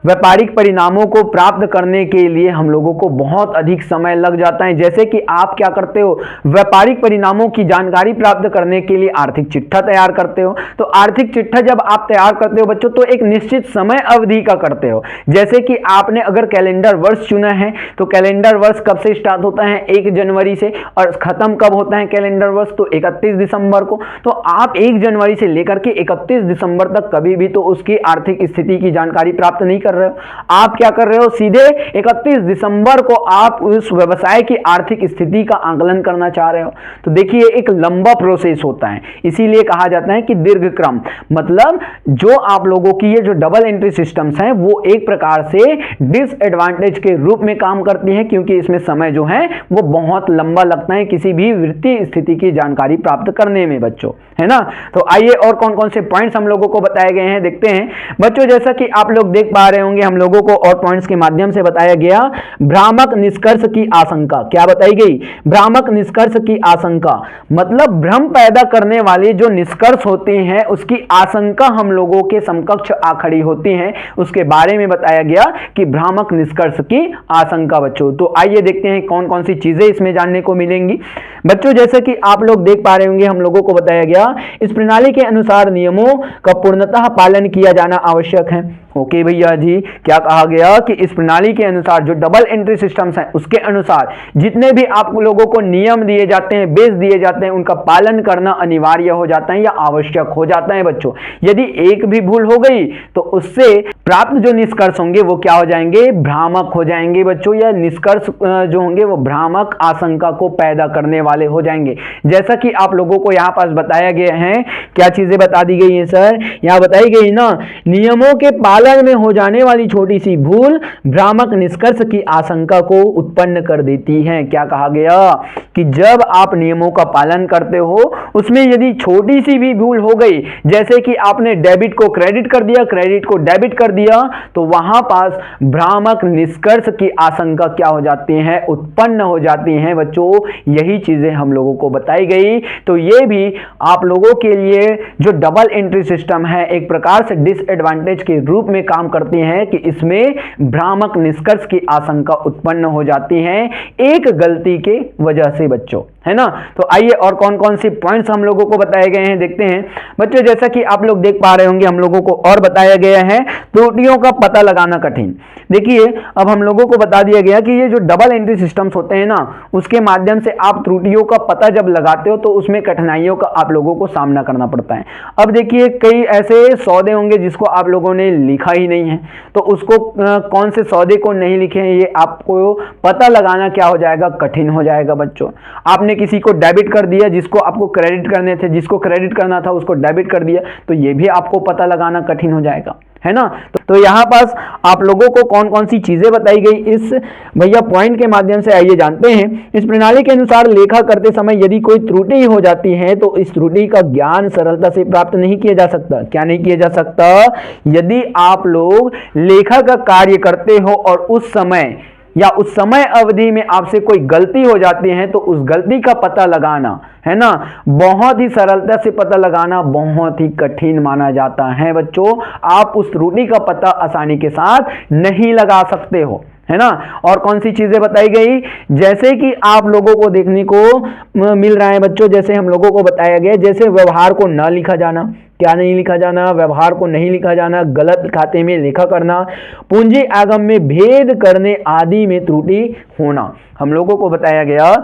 व्यापारिक परिणामों को प्राप्त करने के लिए हम लोगों को बहुत अधिक समय लग जाता है। जैसे कि आप क्या करते हो, व्यापारिक परिणामों की जानकारी प्राप्त करने के लिए आर्थिक चिट्ठा तैयार करते हो। तो आर्थिक चिट्ठा जब आप तैयार करते हो बच्चों तो एक निश्चित समय अवधि का करते हो। जैसे कि आपने अगर कैलेंडर वर्ष चुना है तो कैलेंडर वर्ष कब से स्टार्ट होता है, 1 जनवरी से, और खत्म कब होता है कैलेंडर वर्ष, तो 31 दिसंबर को। तो आप 1 जनवरी से लेकर के 31 दिसंबर तक कभी भी तो उसकी आर्थिक स्थिति की जानकारी प्राप्त नहीं कर रहे हो। आप क्या कर रहे हो, सीधे 31 दिसंबर को आप उस व्यवसाय की आर्थिक स्थिति का आकलन करना चाह रहे हो। तो देखिए एक लंबा प्रोसेस होता है, इसीलिए कहा जाता है कि दीर्घ क्रम, मतलब जो आप लोगों की ये जो डबल एंट्री सिस्टम्स हैं वो एक प्रकार से डिसएडवांटेज के रूप में काम करती हैं, क्योंकि इसमें समय जो है वो बहुत लंबा लगता है किसी भी वित्तीय स्थिति की जानकारी प्राप्त करने में बच्चों, है ना। तो आइए और कौन कौन से पॉइंट्स हम लोगों को बताए गए हैं देखते हैं बच्चों। जैसा कि आप लोग देख पा रहे होंगे, हम लोगों को और पॉइंट्स के माध्यम से बताया गया भ्रामक निष्कर्ष की आशंका। क्या बताई गई, भ्रामक निष्कर्ष की आशंका, मतलब भ्रम पैदा करने वाले जो निष्कर्ष होते हैं उसकी आशंका हम लोगों के समकक्ष आ खड़ी होती है, उसके बारे में बताया गया कि भ्रामक निष्कर्ष की आशंका बच्चों। तो आइए देखते हैं कौन कौन सी चीजें इसमें जानने को मिलेंगी बच्चों। जैसे कि आप लोग देख पा रहे होंगे, हम लोगों को बताया गया इस प्रणाली के अनुसार नियमों का पूर्णतः पालन किया जाना आवश्यक है। ओके भैया जी, क्या कहा गया कि इस प्रणाली के अनुसार जो डबल एंट्री सिस्टम्स हैं उसके अनुसार जितने भी आप लोगों को नियम दिए जाते हैं, बेस दिए जाते हैं, उनका पालन करना अनिवार्य हो जाता है या आवश्यक हो जाता है बच्चों। यदि एक भी भूल हो गई तो उससे प्राप्त जो निष्कर्ष होंगे वो क्या हो जाएंगे, भ्रामक हो जाएंगे बच्चों, या निष्कर्ष जो होंगे वो भ्रामक आशंका को पैदा करने वाले हो जाएंगे। जैसा कि आप लोगों को यहाँ पास बताया गया है, क्या चीजें बता दी गई हैं सर, यहाँ बताई गई ना, नियमों के पालन में हो जाने वाली छोटी सी भूल भ्रामक निष्कर्ष की आशंका को उत्पन्न कर देती है। क्या कहा गया कि जब आप नियमों का पालन करते हो, उसमें यदि छोटी सी भी भूल हो गई, जैसे कि आपने डेबिट को क्रेडिट कर दिया, क्रेडिट को डेबिट कर दिया, तो वहां पास भ्रामक निष्कर्ष की आशंका क्या हो जाती है, उत्पन्न हो जाती है बच्चों। यही चीजें हम लोगों को बताई गई। तो ये भी आप लोगों के लिए जो डबल एंट्री सिस्टम है एक प्रकार से डिसएडवांटेज के रूप में काम करती है कि इसमें भ्रामक निष्कर्ष की आशंका उत्पन्न हो जाती है एक गलती के वजह से बच्चों, है ना। तो आइए और कौन कौन सी पॉइंट्स हम लोगों को बताए गए हैं देखते हैं बच्चों। जैसा कि आप लोग देख पा रहे होंगे, हम लोगों को और बताया गया है त्रुटियों का पता लगाना कठिन। देखिए अब हम लोगों को बता दिया गया कि ये जो डबल एंट्री सिस्टम्स होते हैं ना, उसके माध्यम से आप त्रुटियों का पता जब लगाते हो तो उसमें कठिनाइयों का आप लोगों को सामना करना पड़ता है। अब देखिए कई ऐसे सौदे होंगे जिसको आप लोगों ने लिखा ही नहीं है, तो उसको कौन से सौदे को नहीं लिखे हैं ये आपको पता लगाना क्या हो जाएगा, कठिन हो जाएगा बच्चों। आपने किसी को डेबिट कर दिया जिसको आपको क्रेडिट करने थे, जिसको क्रेडिट करना था उसको डेबिट कर दिया, तो ये भी आपको पता लगाना कठिन हो जाएगा, है ना। तो यहाँ पास आप लोगों को कौन कौन सी चीजें बताई गई इस भैया पॉइंट के माध्यम से आइए जानते हैं। इस प्रणाली के अनुसार लेखा करते समय यदि कोई त्रुटि हो जाती है तो इस त्रुटि का ज्ञान सरलता से प्राप्त नहीं किया जा सकता। क्या नहीं किया जा सकता? यदि आप लोग लेखा का कार्य करते हो और उस समय या उस समय अवधि में आपसे कोई गलती हो जाती है तो उस गलती का पता लगाना, है ना, बहुत ही सरलता से पता लगाना बहुत ही कठिन माना जाता है बच्चों। आप उस त्रुटि का पता आसानी के साथ नहीं लगा सकते हो, है ना। और कौन सी चीजें बताई गई, जैसे कि आप लोगों को देखने को मिल रहा है बच्चों, जैसे हम लोगों को बताया गया, जैसे व्यवहार को न लिखा जाना। क्या नहीं लिखा जाना? व्यवहार को नहीं लिखा जाना, गलत खाते में लेखा करना, पूंजी आगम में भेद करने आदि में त्रुटि होना। हम लोगों को बताया गया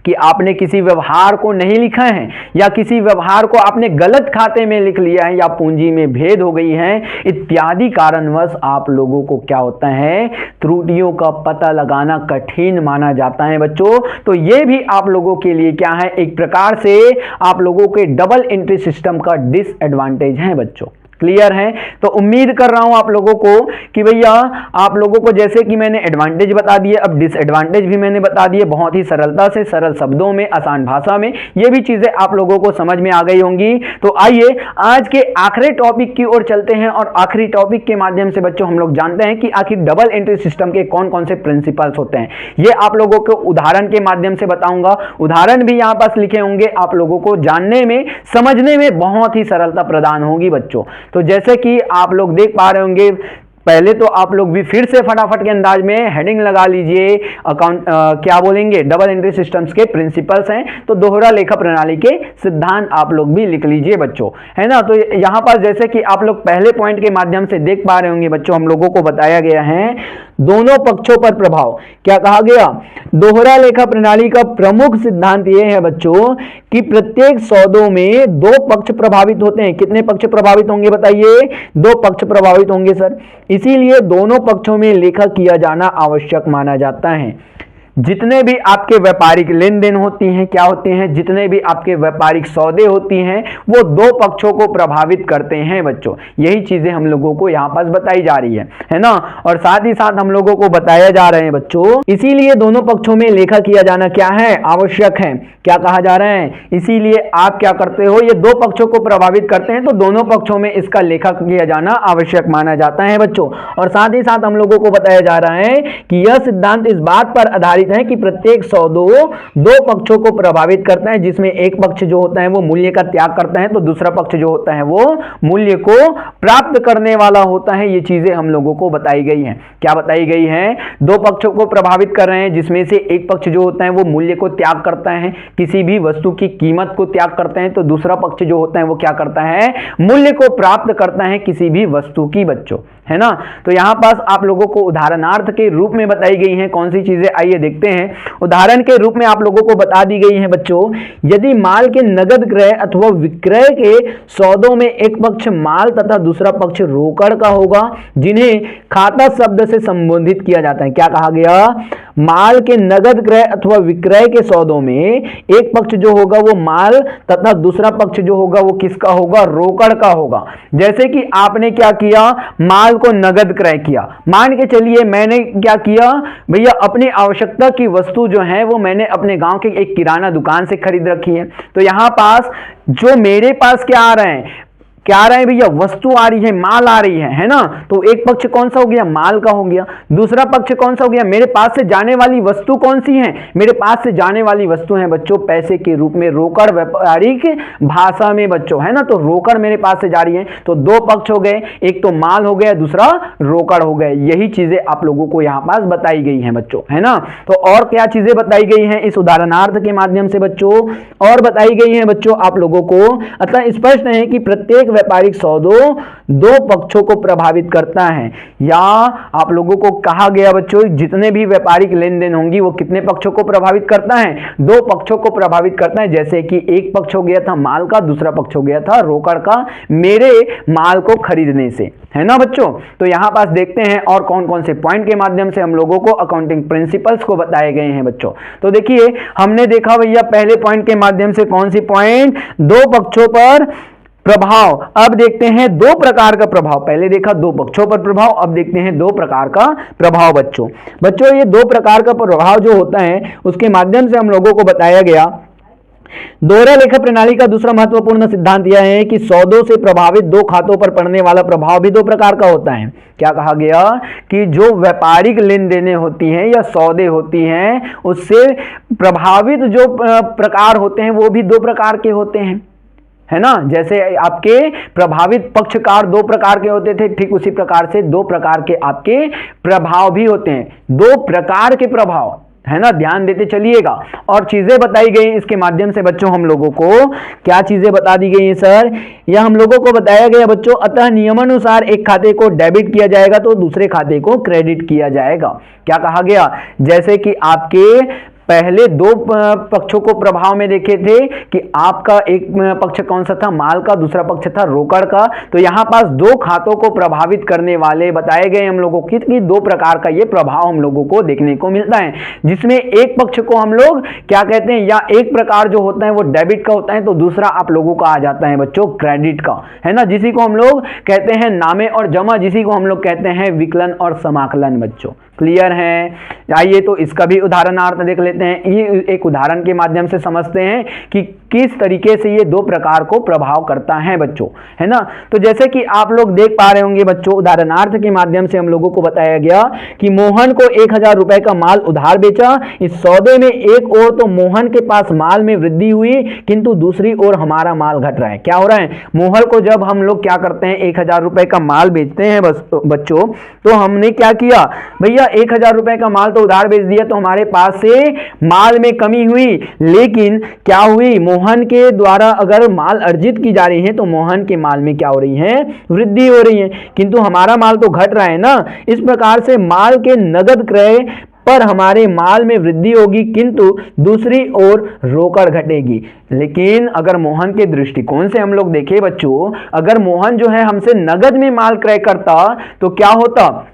कि आपने किसी व्यवहार को नहीं लिखा है या किसी व्यवहार को आपने गलत खाते में लिख लिया है या पूंजी में भेद हो गई है, इत्यादि कारणवश आप लोगों को क्या होता है, त्रुटियों का पता लगाना कठिन माना जाता है बच्चों। तो ये भी आप लोगों के लिए क्या है, एक प्रकार से आप लोगों के डबल एंट्री सिस्टम का डिसएडवांटेज है बच्चों। क्लियर है? तो उम्मीद कर रहा हूं आप लोगों को कि भैया आप लोगों को जैसे कि मैंने एडवांटेज बता दिए, अब डिसएडवांटेज भी मैंने बता दिए, बहुत ही सरलता से, सरल शब्दों में, आसान भाषा में। ये भी चीजें आप लोगों को समझ में आ गई होंगी। तो आइए आज के आखिरी टॉपिक की ओर चलते हैं और आखिरी टॉपिक के माध्यम से बच्चों हम लोग जानते हैं कि आखिर डबल एंट्री सिस्टम के कौन कौन से प्रिंसिपल्स होते हैं। ये आप लोगों को उदाहरण के माध्यम से बताऊंगा। उदाहरण भी यहां पास लिखे होंगे, आप लोगों को जानने में, समझने में बहुत ही सरलता प्रदान होगी बच्चों। तो जैसे कि आप लोग देख पा रहे होंगे, पहले तो आप लोग भी फिर से फटाफट के अंदाज में हेडिंग लगा लीजिए, अकाउंट क्या बोलेंगे, डबल एंट्री सिस्टम्स के प्रिंसिपल्स हैं, तो दोहरा लेखा प्रणाली के सिद्धांत आप लोग भी लिख लीजिए बच्चों, है ना। तो यहां पर जैसे कि आप लोग पहले पॉइंट के माध्यम से देख पा रहे होंगे बच्चों, हम लोगों को बताया गया है दोनों पक्षों पर प्रभाव। क्या कहा गया? दोहरा लेखा प्रणाली का प्रमुख सिद्धांत यह है बच्चों कि प्रत्येक सौदों में दो पक्ष प्रभावित होते हैं। कितने पक्ष प्रभावित होंगे बताइए? दो पक्ष प्रभावित होंगे सर। इसीलिए दोनों पक्षों में लेखा किया जाना आवश्यक माना जाता है। जितने भी आपके व्यापारिक लेन देन होती हैं, क्या होती हैं, जितने भी आपके व्यापारिक सौदे होती हैं, वो दो पक्षों को प्रभावित करते हैं बच्चों। यही चीजें हम लोगों को यहाँ पास बताई जा रही है ना। और साथ ही साथ हम लोगों को बताया जा रहे हैं बच्चों, इसीलिए दोनों पक्षों में लेखा किया जाना क्या है, आवश्यक है। क्या कहा जा रहा है? इसीलिए आप क्या करते हो, ये दो पक्षों को प्रभावित करते हैं, तो दोनों पक्षों में इसका लेखा किया जाना आवश्यक माना जाता है बच्चों। और साथ ही साथ हम लोगों को बताया जा रहा है कि यह सिद्धांत इस बात पर आधारित है कि प्रत्येक सौदों दो पक्षों को प्रभावित करता है, जिसमें एक पक्ष जो होता है वो मूल्य का त्याग करता है, तो दूसरा पक्ष जो होता है वो मूल्य को प्राप्त करने वाला होता है। ये चीजें हम लोगों को बताई गई हैं। क्या बताई गई है? दो पक्षों को प्रभावित कर रहे हैं, जिसमें से एक पक्ष जो होता है वो मूल्य को त्याग करता है, किसी भी वस्तु की कीमत को त्याग करते हैं, तो दूसरा पक्ष जो होता है वो क्या करता है, मूल्य को प्राप्त करता है किसी भी वस्तु की बच्चों, है ना। तो यहां पास आप लोगों को उदाहरणार्थ के रूप में बताई गई हैं कौन सी चीजें, आइए देखते देखते हैं। उदाहरण के रूप में आप लोगों को बता दी गई है बच्चों, यदि माल के नगद क्रय अथवा विक्रय के सौदों में एक पक्ष माल तथा दूसरा पक्ष रोकड़ का होगा, जिन्हें खाता शब्द से संबोधित किया जाता है। क्या कहा गया? माल के नगद क्रय अथवा विक्रय के सौदों में एक पक्ष जो होगा वो माल तथा दूसरा पक्ष जो होगा वो किसका होगा? रोकड़ का होगा। जैसे कि आपने क्या किया, माल को नगद क्रय किया, मान के चलिए मैंने क्या किया भैया, अपनी आवश्यकता की वस्तु जो है वो मैंने अपने गांव के एक किराना दुकान से खरीद रखी है। तो यहां पास जो मेरे पास क्या आ रहे हैं, क्या आ रहा है भैया? वस्तु आ रही है, माल आ रही है ना। तो एक पक्ष कौन सा हो गया? माल का हो गया। दूसरा पक्ष कौन सा हो गया? मेरे पास से जाने वाली वस्तु कौन सी है? मेरे पास से जाने वाली वस्तु है बच्चों पैसे के रूप में, रोकड़ व्यापारिक भाषा में बच्चों, है ना। तो रोकड़ मेरे पास से जा रही है। तो दो पक्ष हो गए, एक तो माल हो गया, दूसरा रोकड़ हो गए। यही चीजें आप लोगों को यहां पास बताई गई हैं बच्चों, है ना। तो और क्या चीजें बताई गई हैं इस उदाहरणार्थ के माध्यम से बच्चों? और बताई गई हैं बच्चों आप लोगों को, अतः स्पष्ट है कि प्रत्येक व्यापारिक सौदों दो पक्षों को प्रभावित करता है। या आप लोगों को कहा गया बच्चों, जितने भी व्यापारिक लेन देन होंगी वो कितने पक्षों को प्रभावित करता है? दो पक्षों को प्रभावित करता है। जैसे कि एक पक्ष हो गया था माल का, दूसरा पक्ष हो गया था रोकड़ का, मेरे माल को खरीदने से, है ना बच्चों। तो यहां पास देखते हैं और कौन कौन से पॉइंट के माध्यम से हम लोगों को अकाउंटिंग प्रिंसिपल्स को बताए गए हैं बच्चों। तो देखिए हमने देखा भैया पहले पॉइंट के माध्यम से, कौन सी पॉइंट? दो पक्षों पर प्रभाव। अब देखते हैं दो प्रकार का प्रभाव। पहले देखा दो पक्षों पर प्रभाव, अब देखते हैं दो प्रकार का प्रभाव बच्चों। ये दो प्रकार का प्रभाव जो होता है उसके माध्यम से हम लोगों को बताया गया। दोहरा लेखा प्रणाली का दूसरा महत्वपूर्ण सिद्धांत यह है कि सौदों से प्रभावित दो खातों पर पड़ने वाला प्रभाव भी दो प्रकार का होता है। क्या कहा गया? कि जो व्यापारिक लेन देने होती हैं या सौदे होती हैं उससे प्रभावित जो प्रकार होते हैं वो भी दो प्रकार के होते हैं, है ना। जैसे आपके प्रभावित पक्षकार दो प्रकार के होते थे, ठीक उसी प्रकार से दो प्रकार के आपके प्रभाव भी होते हैं। दो प्रकार के प्रभाव, है ना, ध्यान देते चलिएगा। और चीजें बताई गई इसके माध्यम से बच्चों हम लोगों को, क्या चीजें बता दी गई हैं सर? यह हम लोगों को बताया गया बच्चों, अतः नियमानुसार एक खाते को डेबिट किया जाएगा तो दूसरे खाते को क्रेडिट किया जाएगा। क्या कहा गया? जैसे कि आपके पहले दो पक्षों को प्रभाव में देखे थे कि आपका एक पक्ष कौन सा था? माल का, दूसरा पक्ष था रोकड़ का। तो यहां पास दो खातों को प्रभावित करने वाले बताए गए हम लोगों की दो प्रकार का ये प्रभाव हम लोगों को देखने को मिलता है, जिसमें एक पक्ष को हम लोग क्या कहते हैं, या एक प्रकार जो होता है वो डेबिट का होता है, तो दूसरा आप लोगों का आ जाता है बच्चों क्रेडिट का, है ना, जिसी को हम लोग कहते हैं नामे और जमा, जिसी को हम लोग कहते हैं विकलन और समाकलन बच्चों। क्लियर है? आइए तो इसका भी उदाहरणार्थ देख लेते हैं। ये एक उदाहरण के माध्यम से समझते हैं कि किस तरीके से ये दो प्रकार को प्रभाव करता है बच्चों, है ना। तो जैसे कि आप लोग देख पा रहे होंगे बच्चों, उदाहरणार्थ के माध्यम से हम लोगों को बताया गया कि मोहन को 1000 रुपए का माल उधार बेचा। इस सौदे में एक ओर तो मोहन के पास माल में वृद्धि हुई, किंतु दूसरी ओर हमारा माल घट रहा है। क्या हो रहा है? मोहन को जब हम लोग क्या करते हैं, 1000 रुपए का माल बेचते हैं बच्चों, तो हमने क्या किया भैया, 1000 रुपए का माल तो उधार बेच दिया, तो हमारे पास से माल में कमी हुई, लेकिन क्या हुई, मोहन के द्वारा अगर माल अर्जित की जा रही है तो मोहन के माल में क्या हो रही है, वृद्धि हो रही है, किंतु हमारा माल तो घट रहा है ना। इस प्रकार से माल के नगद क्रय पर हमारे माल में वृद्धि होगी, किंतु दूसरी ओर रोकड़ घटेगी। लेकिन अगर मोहन के दृष्टिकोण से हम लोग देखें बच्चों, अगर मोहन जो है हमसे नगद में माल क्रय करता तो क्या होता,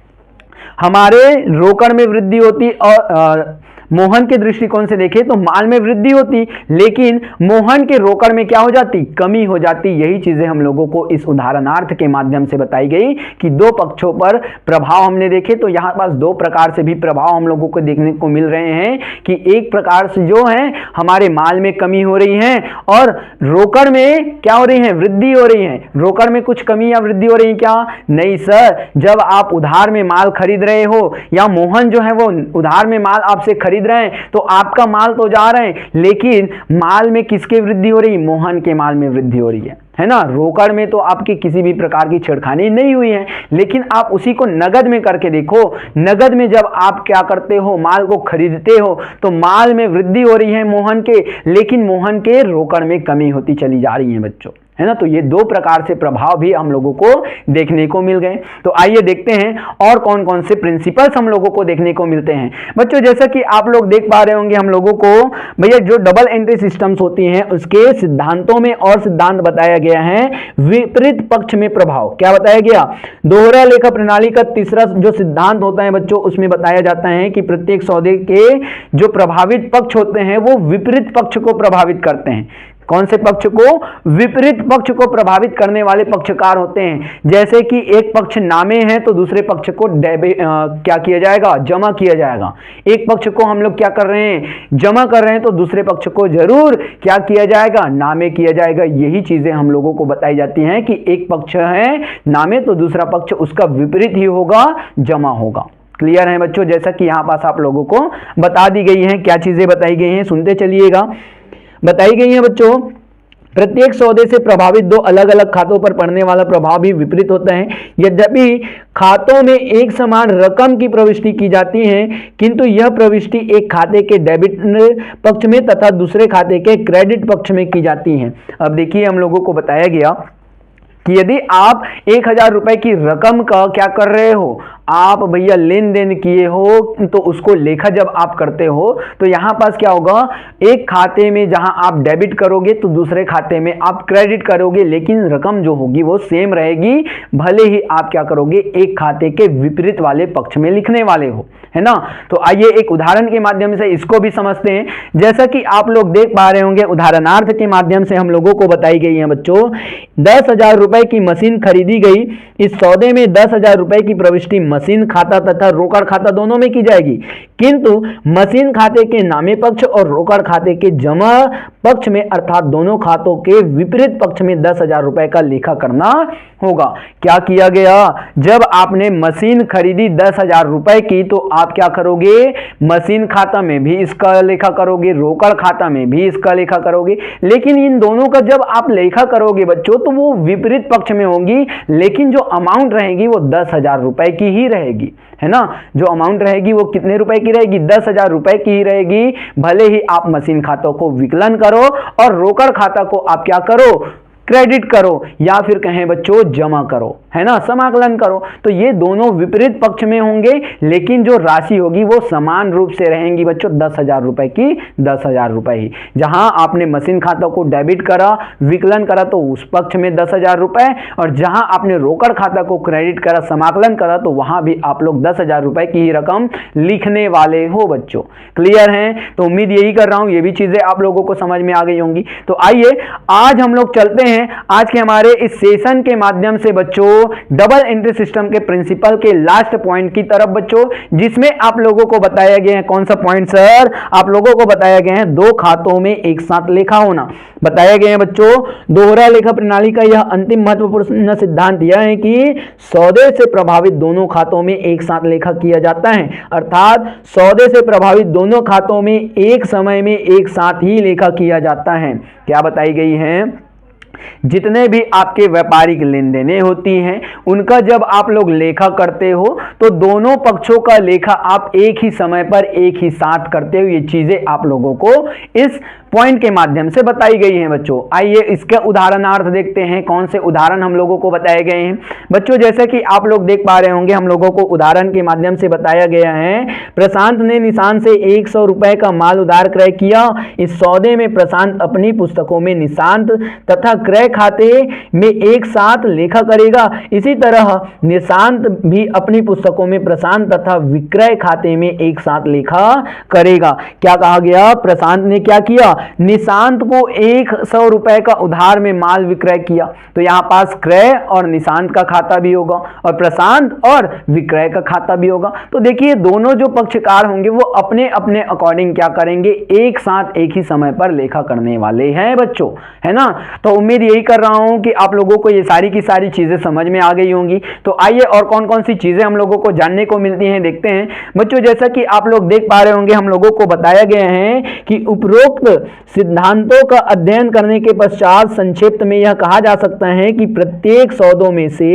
हमारे रोकड़ में वृद्धि होती और मोहन के दृष्टिकोण से देखें तो माल में वृद्धि होती, लेकिन मोहन के रोकड़ में क्या हो जाती, कमी हो जाती। यही चीजें हम लोगों को इस उदाहरणार्थ के माध्यम से बताई गई कि दो पक्षों पर प्रभाव हमने देखे, तो यहां पास दो प्रकार से भी प्रभाव हम लोगों को देखने को मिल रहे हैं कि एक प्रकार से जो है हमारे माल में कमी हो रही है और रोकड़ में क्या हो रही है, वृद्धि हो रही है। रोकड़ में कुछ कमी या वृद्धि हो रही है क्या? नहीं सर, जब आप उधार में माल खरीद रहे हो या मोहन जो है वो उधार में माल आपसे खरीद रहे हैं, तो आपका माल तो जा रहे हैं, लेकिन माल में किसकी वृद्धि हो रही, मोहन के माल में वृद्धि हो रही है ना। रोकड़ में तो आपकी किसी भी प्रकार की छेड़खानी नहीं हुई है, लेकिन आप उसी को नगद में करके देखो। नगद में जब आप क्या करते हो, माल को खरीदते हो, तो माल में वृद्धि हो रही है मोहन के, लेकिन मोहन के रोकड़ में कमी होती चली जा रही है बच्चों, है ना। तो ये दो प्रकार से प्रभाव भी हम लोगों को देखने को मिल गए। तो आइए देखते हैं और कौन कौन से प्रिंसिपल्स हम लोगों को देखने को मिलते हैं। बच्चों जैसा कि आप लोग देख पा रहे होंगे हम लोगों को भैया जो डबल एंट्री सिस्टम्स होती हैं उसके सिद्धांतों में और सिद्धांत बताया गया है विपरीत पक्ष में प्रभाव। क्या बताया गया? दोहरा लेखा प्रणाली का तीसरा जो सिद्धांत होता है बच्चों, उसमें बताया जाता है कि प्रत्येक सौदे के जो प्रभावित पक्ष होते हैं वो विपरीत पक्ष को प्रभावित करते हैं। कौन से पक्ष को? विपरीत पक्ष को प्रभावित करने वाले पक्षकार होते हैं। जैसे कि एक पक्ष नामे है तो दूसरे पक्ष को क्या किया जाएगा? जमा किया जाएगा। एक पक्ष को हम लोग क्या कर रहे हैं? जमा कर रहे हैं, तो दूसरे पक्ष को जरूर क्या किया जाएगा? नामे किया जाएगा। यही चीजें हम लोगों को बताई जाती हैं कि एक पक्ष है नामे तो दूसरा पक्ष उसका विपरीत ही होगा, जमा होगा। क्लियर है बच्चों? जैसा कि यहां पास आप लोगों को बता दी गई है, क्या चीजें बताई गई हैं सुनते चलिएगा। बताई गई है बच्चों, प्रत्येक सौदे से प्रभावित दो अलग अलग खातों पर पड़ने वाला प्रभाव भी विपरीत होता है। यद्यपि खातों में एक समान रकम की प्रविष्टि की जाती है, किंतु यह प्रविष्टि एक खाते के डेबिट पक्ष में तथा दूसरे खाते के क्रेडिट पक्ष में की जाती है। अब देखिए हम लोगों को बताया गया कि यदि आप 1000 रुपए की रकम का क्या कर रहे हो, आप भैया लेन देन किए हो, तो उसको लेखा जब आप करते हो तो यहां पास क्या होगा? एक खाते में जहां आप डेबिट करोगे तो दूसरे खाते में आप क्रेडिट करोगे, लेकिन रकम जो होगी वो सेम रहेगी, भले ही आप क्या करोगे? एक खाते के विपरीत वाले पक्ष में लिखने वाले हो, है ना। तो आइए एक उदाहरण के माध्यम से इसको भी समझते हैं। जैसा कि आप लोग देख पा रहे होंगे, उदाहरणार्थ के माध्यम से हम लोगों को बताई गई है बच्चों, 10,000 रुपए की मशीन खरीदी गई। इस सौदे में 10,000 रुपए की प्रविष्टि मशीन खाता तथा रोकड़ खाता दोनों में की जाएगी, किंतु मशीन खाते के नामे पक्ष और रोकड़ खाते के जमा पक्ष में अर्थात दोनों खातों के विपरीत पक्ष में 10,000 रुपए का लेखा करना होगा। क्या किया गया? जब आपने मशीन खरीदी 10,000 रुपए की, तो आप क्या करोगे? मशीन खाता में भी इसका लेखा करोगे, रोकड़ खाता में भी इसका लेखा करोगे, लेकिन इन दोनों का जब आप लेखा करोगे बच्चों तो वो विपरीत पक्ष में होंगी, लेकिन जो अमाउंट रहेगी वो 10,000 रुपए की ही रहेगी, है ना। जो अमाउंट रहेगी वो कितने रुपए की रहेगी? 10,000 रुपए की ही रहेगी, भले ही आप मशीन खातों को विकलन करो और रोकड़ खाता को आप क्या करो? क्रेडिट करो, या फिर कहें बच्चों जमा करो, है ना, समाकलन करो। तो ये दोनों विपरीत पक्ष में होंगे, लेकिन जो राशि होगी वो समान रूप से रहेंगी बच्चों, 10,000 रुपए की 10,000 रुपए ही। जहां आपने मशीन खाता को डेबिट करा, विकलन करा, तो उस पक्ष में 10,000 रुपए, और जहां आपने रोकड़ खाता को क्रेडिट करा, समाकलन करा, तो वहां भी आप लोग 10,000 रुपए की ही रकम लिखने वाले हो बच्चों। क्लियर है? तो उम्मीद यही कर रहा हूं ये भी चीजें आप लोगों को समझ में आ गई होंगी। तो आइए आज हम लोग चलते हैं आज के हमारे इस सेशन के माध्यम से बच्चों डबल एंट्री सिस्टम के प्रिंसिपल के लास्ट पॉइंट की तरफ बच्चों, जिसमें आप लोगों को बताया गया है, कौन सा पॉइंट सर? आप लोगों को बताया गया है दो खातों में एक साथ लेखा होना। बताया गया है बच्चों दोहरा लेखा प्रणाली का यह अंतिम महत्वपूर्ण सिद्धांत यह है कि सौदे से प्रभावित दोनों खातों में एक साथ लेखा किया जाता है, अर्थात सौदे से प्रभावित दोनों खातों में एक समय में एक साथ ही लेखा किया जाता है। क्या बताई गई है? जितने भी आपके व्यापारिक लेन देने होती हैं उनका जब आप लोग लेखा करते हो तो दोनों पक्षों का लेखा आप एक ही समय पर एक ही साथ करते हो। ये चीजें आप लोगों को इस पॉइंट के माध्यम से बताई गई हैं बच्चों। आइए इसके उदाहरणार्थ देखते हैं, कौन से उदाहरण हम लोगों को बताए गए हैं बच्चों। जैसे कि आप लोग देख पा रहे होंगे हम लोगों को उदाहरण के माध्यम से बताया गया है, प्रशांत ने निशान से 100 रुपए का माल उधार क्रय किया। इस सौदे में प्रशांत अपनी पुस्तकों में निशांत तथा क्रय खाते में एक साथ लेखा करेगा। इसी तरह निशांत भी अपनी पुस्तकों में प्रशांत तथा विक्रय खाते में एक साथ लेखा करेगा। क्या कहा गया? प्रशांत ने क्या किया? निशांत को 100 रुपए का उधार में माल विक्रय किया, तो यहां पास क्रय और निशांत का खाता भी होगा और प्रशांत और विक्रय का खाता भी होगा। तो देखिए दोनों जो पक्षकार होंगे वो अपने अपने अकॉर्डिंग क्या करेंगे? एक साथ एक ही समय पर लेखा करने वाले हैं बच्चों, है ना। तो उम्मीद यही कर रहा हूं कि आप लोगों को ये सारी की सारी चीजें समझ में आ गई होंगी। तो आइए और कौन कौन सी चीजें हम लोगों को जानने को मिलती हैं देखते हैं बच्चों। जैसा कि आप लोग देख पा रहे होंगे हम लोगों को बताया गया है कि उपरोक्त सिद्धांतों का अध्ययन करने के पश्चात संक्षिप्त में यह कहा जा सकता है कि प्रत्येक सौदों में से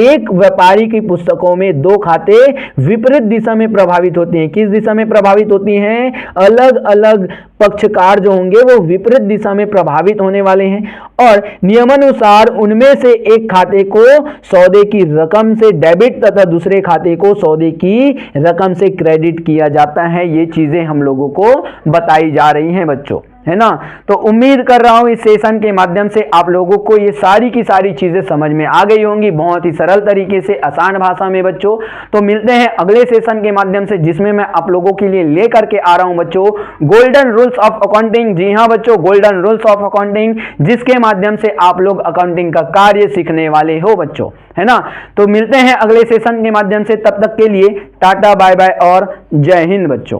एक व्यापारी की पुस्तकों में दो खाते विपरीत दिशा में प्रभावित होते हैं। किस दिशा में प्रभावित होती हैं? अलग अलग पक्षकार जो होंगे वो विपरीत दिशा में प्रभावित होने वाले हैं। और नियमानुसार उनमें से एक खाते को सौदे की रकम से डेबिट तथा दूसरे खाते को सौदे की रकम से क्रेडिट किया जाता है। ये चीजें हम लोगों को बताई जा रही हैं बच्चों, है ना। तो उम्मीद कर रहा हूं इस सेशन के माध्यम से आप लोगों को ये सारी की सारी चीजें समझ में आ गई होंगी, बहुत ही सरल तरीके से, आसान भाषा में बच्चों। तो मिलते हैं अगले सेशन के माध्यम से, जिसमें मैं आप लोगों के लिए लेकर के आ रहा हूं बच्चों गोल्डन रूल्स ऑफ अकाउंटिंग। जी हां बच्चों, गोल्डन रूल्स ऑफ अकाउंटिंग, जिसके माध्यम से आप लोग अकाउंटिंग का कार्य सीखने वाले हो बच्चों, है ना। तो मिलते हैं अगले सेशन के माध्यम से, तब तक के लिए टाटा बाय बाय और जय हिंद बच्चों।